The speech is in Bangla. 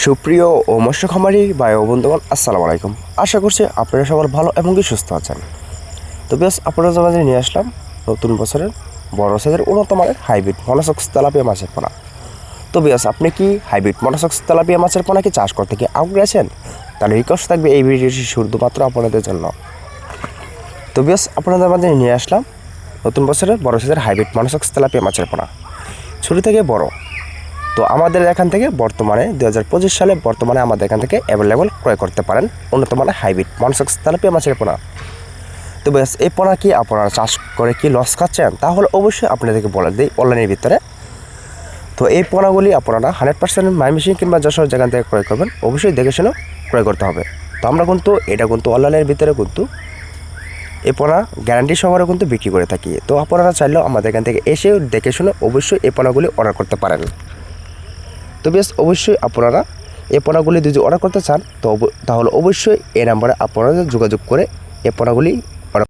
সুপ্রিয় ও মৎস্য খামারি ভাই ও বন্ধুগণ, আসসালামু আলাইকুম। আশা করছি আপনারা সকল ভালো এবং কি সুস্থ আছেন। তো বেশ আপনাদের মাঝে নিয়ে আসলাম নতুন বছরের বড় সাইজের উন্নত মানের হাইব্রিড মনোসক্স তেলাপিয়া মাছের পোনা। তো বেশ আপনি কি হাইব্রিড মনোসক্স তেলাপিয়া মাছের পোনা কি চাষ করতে কি আগ্রহী আছেন? তাহলে রিকোয়েস্ট থাকবে এই ভিডিওটি শুধুমাত্র আপনাদের জন্য। তো বেশ আপনাদের মাঝে নিয়ে আসলাম নতুন বছরের বড় সাইজের হাইব্রিড মনোসক্স তেলাপিয়া মাছের পোনা, ছোট থেকে বড়। তো আমাদের এখান থেকে বর্তমানে 2025 সালে বর্তমানে আমাদের এখান থেকে অ্যাভেলেবল ক্রয় করতে পারেন উন্নত মানের হাইব্রিড মনোসক্স তেলাপিয়া মাছের পোনা। তো বেশ এই পোনা কি আপনারা চাষ করে কি লস খাচ্ছেন? তাহলে অবশ্যই আপনাদেরকে বলে দিই অনলাইনের ভিতরে। তো এই পোনাগুলি আপনারা 100% ময়মনসিংহ কিংবা যশোর যেখান থেকে ক্রয় করবেন অবশ্যই দেখে শুনে ক্রয় করতে হবে। তো আমরা কিন্তু এটা কিন্তু অনলাইনের ভিতরে কিন্তু এই পোনা গ্যারান্টি সহকারে কিন্তু বিক্রি করে থাকি। তো আপনারা চাইলেও আমাদের এখান থেকে এসে দেখে শুনে অবশ্যই এই পোনাগুলি অর্ডার করতে পারেন। তো বেশ অবশ্যই আপনারা এই পোনাগুলি যদি অর্ডার করতে চান তো তাহলে অবশ্যই এই নাম্বারে আপনারা যোগাযোগ করে এই পোনাগুলি